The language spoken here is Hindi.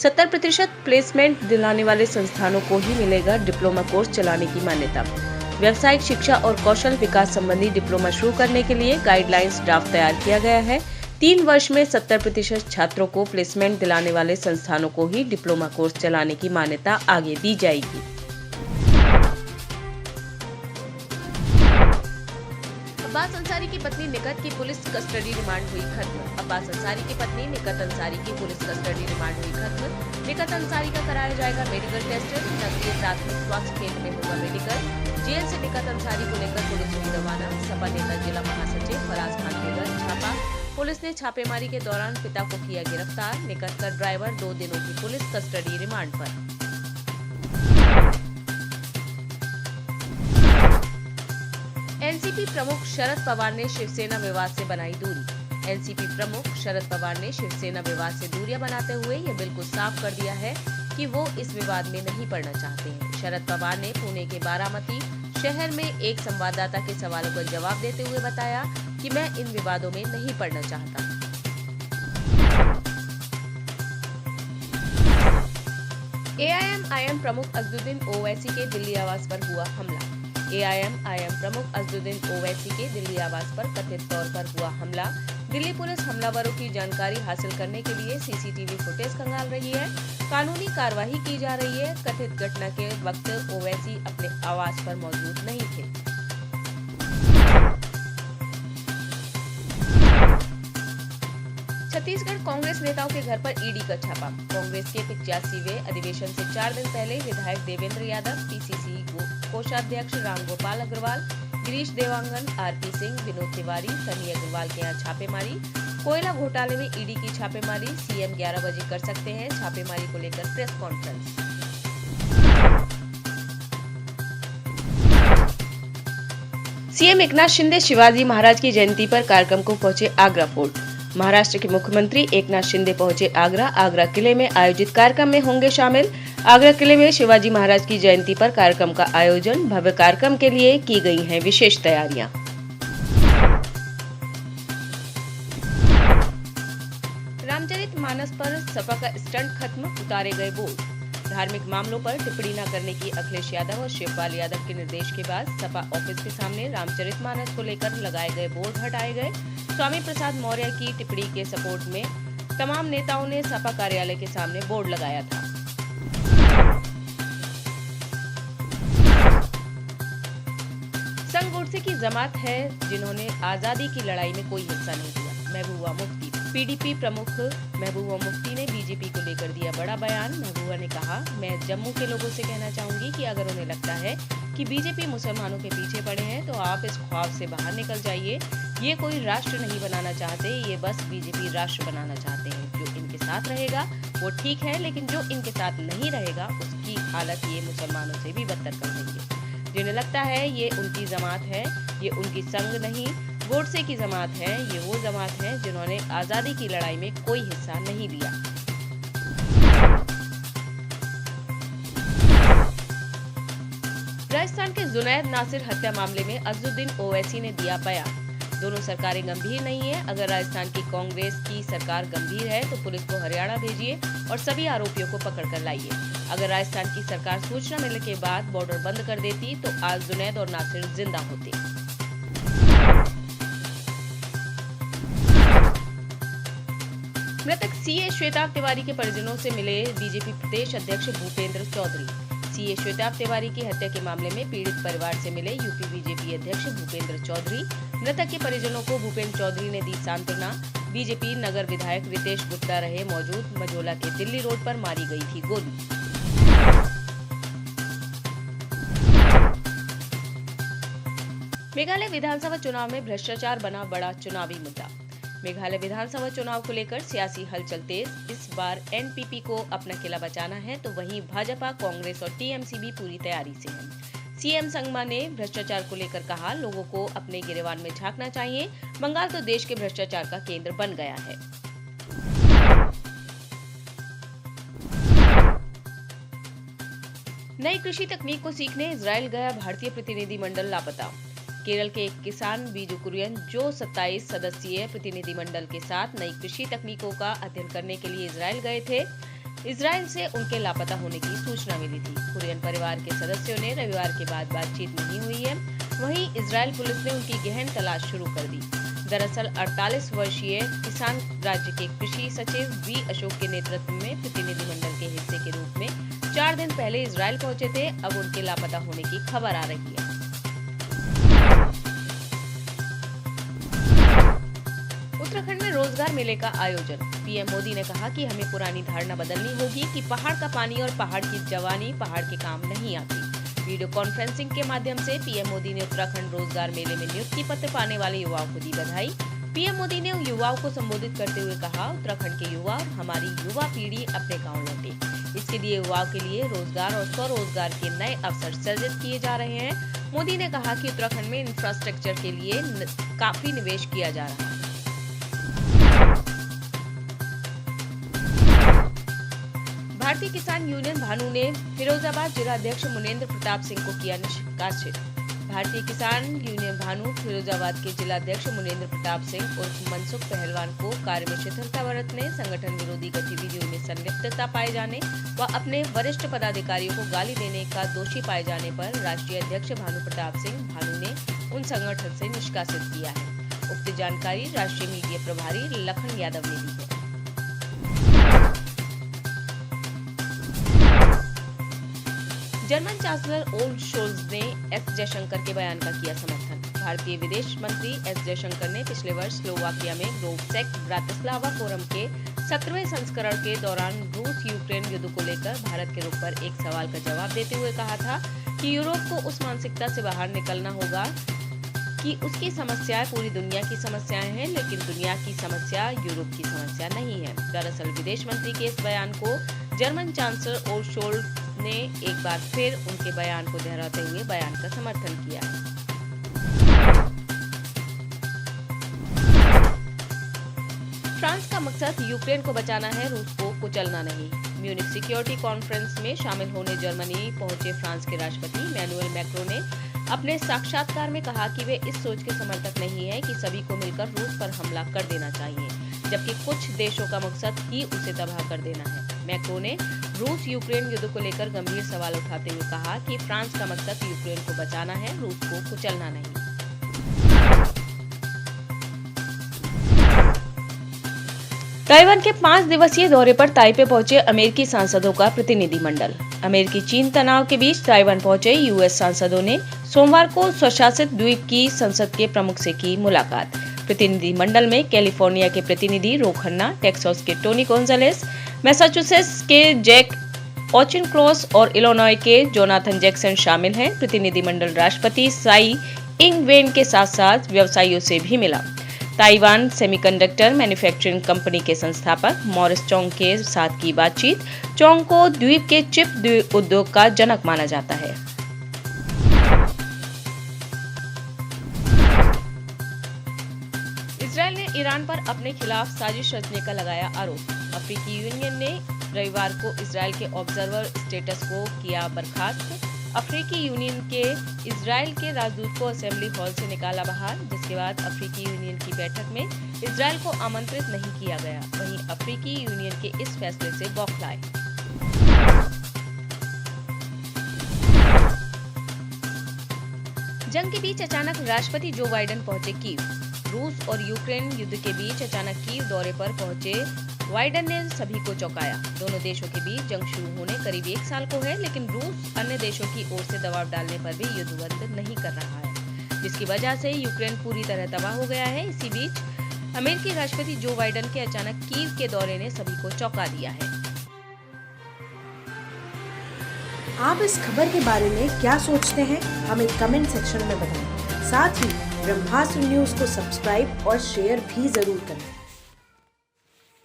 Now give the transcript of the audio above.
70% प्लेसमेंट दिलाने वाले संस्थानों को ही मिलेगा डिप्लोमा कोर्स चलाने की मान्यता। व्यावसायिक शिक्षा और कौशल विकास संबंधी डिप्लोमा शुरू करने के लिए गाइडलाइंस ड्राफ्ट तैयार किया गया है। 3 वर्ष में 70% छात्रों को प्लेसमेंट दिलाने वाले संस्थानों को ही डिप्लोमा कोर्स चलाने की मान्यता आगे दी जाएगी। अब्बास अंसारी की पत्नी निकत की पुलिस कस्टडी रिमांड हुई खत्म। अब्बास अंसारी की पत्नी निकत अंसारी की पुलिस कस्टडी रिमांड हुई खत्म। निकत अंसारी का कराया जाएगा मेडिकल टेस्ट। नगरीय प्राथमिक स्वास्थ्य केंद्र में होगा मेडिकल। जेल से निकत अंसारी को लेकर पुलिस हुई रवाना। सपा नेता जिला महासचिव फराज खान के घर छापा। पुलिस ने छापेमारी के दौरान पिता को किया गिरफ्तार। निकत का ड्राइवर 2 दिनों की पुलिस कस्टडी रिमांड पर। एनसीपी प्रमुख शरद पवार ने शिवसेना विवाद से बनाई दूरी। एनसीपी प्रमुख शरद पवार ने शिवसेना विवाद से दूरियां बनाते हुए यह बिल्कुल साफ कर दिया है कि वो इस विवाद में नहीं पड़ना चाहते हैं। शरद पवार ने पुणे के बारामती शहर में एक संवाददाता के सवालों का जवाब देते हुए बताया कि मैं इन विवादों में नहीं पड़ना चाहता। एआईएम प्रमुख अजदुद्दीन ओवैसी के दिल्ली आवास पर हुआ हमला। एआईएम प्रमुख अजदुद्दीन ओवैसी के दिल्ली आवास पर कथित तौर पर हुआ हमला। दिल्ली पुलिस हमलावरों की जानकारी हासिल करने के लिए सीसीटीवी फुटेज खंगाल रही है। कानूनी कार्रवाई की जा रही है। कथित घटना के वक्त ओवैसी अपने आवास पर मौजूद नहीं थे। छत्तीसगढ़ कांग्रेस नेताओं के घर पर ईडी का छापा। कांग्रेस के 85वें अधिवेशन से 4 दिन पहले विधायक देवेंद्र यादव, पीसीसी कोषाध्यक्ष रामगोपाल अग्रवाल, गिरीश देवांगन, आरपी सिंह, विनोद तिवारी, सनी अग्रवाल के यहाँ छापेमारी। कोयला घोटाले में ईडी की छापेमारी। सीएम 11 बजे कर सकते हैं छापेमारी को लेकर press conference. CM Eknath Shinde Shivaji Maharaj की जयंती पर कार्यक्रम को पहुंचे आगरा फोर्ट। महाराष्ट्र के मुख्यमंत्री एकनाथ शिंदे पहुंचे आगरा किले में आयोजित कार्यक्रम में होंगे शामिल। आगरा किले में शिवाजी महाराज की जयंती पर कार्यक्रम का आयोजन। भव्य कार्यक्रम के लिए की गई हैं विशेष तैयारियां। रामचरितमानस पर सपा का स्टंट खत्म, उतारे गए बोर्ड। धार्मिक मामलों पर टिप्पणी न करने की अखिलेश यादव और शिवपाल यादव के निर्देश के बाद सपा ऑफिस के सामने रामचरितमानस को लेकर लगाए गए बोर्ड हटाए गए। स्वामी प्रसाद मौर्य की टिप्पणी के सपोर्ट में तमाम नेताओं ने सपा कार्यालय के सामने बोर्ड लगाया था। संघ गोडसे की जमात है जिन्होंने आजादी की लड़ाई में कोई हिस्सा नहीं लिया। महबूबा मुफ्ती। पीडीपी प्रमुख महबूबा मुफ्ती ने बीजेपी को लेकर दिया बड़ा बयान। महबूबा ने कहा, मैं जम्मू के लोगों से कहना चाहूंगी कि अगर उन्हें लगता है कि बीजेपी मुसलमानों के पीछे पड़े हैं तो आप इस ख्वाब से बाहर निकल जाइए। ये कोई राष्ट्र नहीं बनाना चाहते, ये बस बीजेपी राष्ट्र बनाना चाहते हैं। जो इनके साथ रहेगा वो ठीक है, लेकिन जो इनके साथ नहीं रहेगा उसकी हालत ये मुसलमानों से भी बदतर कर देंगे। जिन्हें लगता है ये उनकी जमात है, ये उनकी संघ नहीं गोडसे की जमात है, ये वो जमात है जिन्होंने आजादी की लड़ाई में कोई हिस्सा नहीं लिया। राजस्थान के जुनैद नासिर हत्या मामले में अजदुद्दीन ओवैसी ने दिया बयान। दोनों सरकारें गंभीर नहीं है। अगर राजस्थान की कांग्रेस की सरकार गंभीर है तो पुलिस को हरियाणा भेजिए और सभी आरोपियों को पकड़ कर लाइए। अगर राजस्थान की सरकार सूचना मिलने के बाद बॉर्डर बंद कर देती तो आज जुनैद और नासिर जिंदा होते। मृतक सीए श्वेताब तिवारी के परिजनों से मिले बीजेपी प्रदेश अध्यक्ष भूपेंद्र चौधरी। सीए श्वेताब तिवारी की हत्या के मामले में पीड़ित परिवार से मिले यूपी बीजेपी अध्यक्ष भूपेंद्र चौधरी। मृतक के परिजनों को भूपेंद्र चौधरी ने दी सांत्वना। बीजेपी नगर विधायक रितेश गुप्ता रहे मौजूद। मझोला के दिल्ली रोड पर मारी गई थी गोली। मेघालय विधानसभा चुनाव में भ्रष्टाचार बना बड़ा चुनावी मुद्दा। मेघालय विधानसभा चुनाव को लेकर सियासी हलचल तेज। इस बार एनपीपी को अपना किला बचाना है तो वहीं भाजपा, कांग्रेस और टीएमसी भी पूरी तैयारी से है। सीएम संगमा ने भ्रष्टाचार को लेकर कहा, लोगों को अपने गिरेबान में झांकना चाहिए। बंगाल तो देश के भ्रष्टाचार का केंद्र बन गया है। नई कृषि तकनीक को सीखने इजराइल गया भारतीय प्रतिनिधिमंडल लापता। केरल के एक किसान बीजू कुरियन जो 27 सदस्यीय प्रतिनिधिमंडल के साथ नई कृषि तकनीकों का अध्ययन करने के लिए इजराइल गए थे। इजराइल से उनके लापता होने की सूचना मिली थी। कुरियन परिवार के सदस्यों ने रविवार के बाद बातचीत नहीं हुई है। वहीं इजराइल पुलिस ने उनकी गहन तलाश शुरू कर दी। दरअसल 48 वर्षीय किसान राज्य के कृषि सचिव वी अशोक के नेतृत्व में प्रतिनिधिमंडल के हिस्से के रूप में 4 दिन पहले इजराइल पहुंचे थे। अब उनके लापता होने की खबर आ रही है। उत्तराखंड में रोजगार मेले का आयोजन। पीएम मोदी ने कहा कि हमें पुरानी धारणा बदलनी होगी कि पहाड़ का पानी और पहाड़ की जवानी पहाड़ के काम नहीं आती। वीडियो कॉन्फ्रेंसिंग के माध्यम से पीएम मोदी ने उत्तराखंड रोजगार मेले में नियुक्ति पत्र पाने वाले युवाओं को दी बधाई। पीएम मोदी ने युवाओं को संबोधित करते हुए कहा, उत्तराखंड के युवा और हमारी युवा पीढ़ी अपने गाँव लौटे। इसके लिए युवाओं के लिए रोजगार और स्वरोजगार के नए अवसर सृजित किए जा रहे हैं। मोदी ने कहा कि उत्तराखंड में इंफ्रास्ट्रक्चर के लिए काफी निवेश किया जा रहा है। भारतीय किसान यूनियन भानु ने फिरोजाबाद जिलाध्यक्ष मुनेंद्र प्रताप सिंह को किया निष्कासित। भारतीय किसान यूनियन भानु फिरोजाबाद के जिलाध्यक्ष मुनेंद्र प्रताप सिंह उर्फ मनसुख पहलवान को कार्य में शिथिलता बरतने, संगठन विरोधी गतिविधियों में संलिप्तता पाए जाने व अपने वरिष्ठ पदाधिकारियों को गाली देने का दोषी पाए जाने पर राष्ट्रीय अध्यक्ष भानु प्रताप सिंह भानु ने उन संगठन से निष्कासित किया है। उक्त जानकारी राष्ट्रीय मीडिया प्रभारी लखन यादव ने दी है। जर्मन चांसलर ओल्फ शोल्ज ने एस जयशंकर के बयान का किया समर्थन। भारतीय विदेश मंत्री एस जयशंकर ने पिछले वर्ष स्लोवाकिया में ग्रोवसेक ब्रातिस्लावा फोरम के 17वें संस्करण के दौरान रूस यूक्रेन युद्ध को लेकर भारत के रुख पर एक सवाल का जवाब देते हुए कहा था कि यूरोप को उस मानसिकता से बाहर निकलना होगा कि उसकी समस्याएं पूरी दुनिया की समस्याएं हैं, लेकिन दुनिया की समस्या यूरोप की समस्या नहीं है। दरअसल विदेश मंत्री के इस बयान को जर्मन चांसलर ओल्फ शोल्ज ने एक बार फिर उनके बयान को दोहराते हुए बयान का समर्थन किया। फ्रांस का मकसद यूक्रेन को बचाना है, रूस को कुचलना नहीं। म्यूनिख सिक्योरिटी कॉन्फ्रेंस में शामिल होने जर्मनी पहुंचे फ्रांस के राष्ट्रपति इमैनुअल मैक्रों ने अपने साक्षात्कार में कहा कि वे इस सोच के समर्थक नहीं है कि सभी को मिलकर रूस पर हमला कर देना चाहिए, जबकि कुछ देशों का मकसद ही उसे तबाह कर देना है। मैक्रों ने रूस यूक्रेन युद्ध को लेकर गंभीर सवाल उठाते हुए कहा कि फ्रांस का मकसद यूक्रेन को बचाना है, रूस को कुचलना नहीं। ताइवान के 5 दिवसीय दौरे पर ताइपे पहुंचे अमेरिकी सांसदों का प्रतिनिधिमंडल। अमेरिकी चीन तनाव के बीच ताइवान पहुंचे यूएस सांसदों ने सोमवार को स्वशासित द्वीप की संसद के प्रमुख से की मुलाकात। प्रतिनिधिमंडल में कैलिफोर्निया के प्रतिनिधि रो खन्ना, टेक्सास के टोनी गोंजालेस, मैसाचुसेट्स के जैक ऑचिनक्लॉस और इलिनॉय के जोनाथन जैक्सन शामिल हैं। प्रतिनिधिमंडल राष्ट्रपति साई इंग वेन के साथ साथ व्यवसायियों से भी मिला। ताइवान सेमीकंडक्टर मैन्युफैक्चरिंग कंपनी के संस्थापक मॉरिस चोंग के साथ की बातचीत। चोंग को द्वीप के चिप उद्योग का जनक माना जाता है। इजरायल ने ईरान पर अपने खिलाफ साजिश रचने का लगाया आरोप। अफ्रीकी यूनियन ने रविवार को इजरायल के ऑब्जर्वर स्टेटस को किया बर्खास्त। अफ्रीकी यूनियन के इजरायल के राजदूत को असेंबली हॉल से निकाला बाहर, जिसके बाद अफ्रीकी यूनियन की बैठक में इजरायल को आमंत्रित नहीं किया गया। वहीं अफ्रीकी यूनियन के इस फैसले से बौखलाए। जंग के बीच अचानक राष्ट्रपति जो बाइडेन पहुंचे कीव। रूस और यूक्रेन युद्ध के बीच अचानक कीव दौरे पर पहुंचे बाइडेन ने सभी को चौंकाया। दोनों देशों के बीच जंग शुरू होने करीब 1 साल को है, लेकिन रूस अन्य देशों की ओर से दबाव डालने पर भी युद्ध बंद नहीं कर रहा है, जिसकी वजह से यूक्रेन पूरी तरह तबाह हो गया है। इसी बीच अमेरिकी राष्ट्रपति जो बाइडेन के अचानक कीव के दौरे ने सभी को चौंका दिया है। आप इस खबर के बारे में क्या सोचते हैं, हमें कमेंट सेक्शन में बताएं। साथ ही ब्रह्मास्त्र न्यूज को सब्सक्राइब और शेयर भी जरूर करें।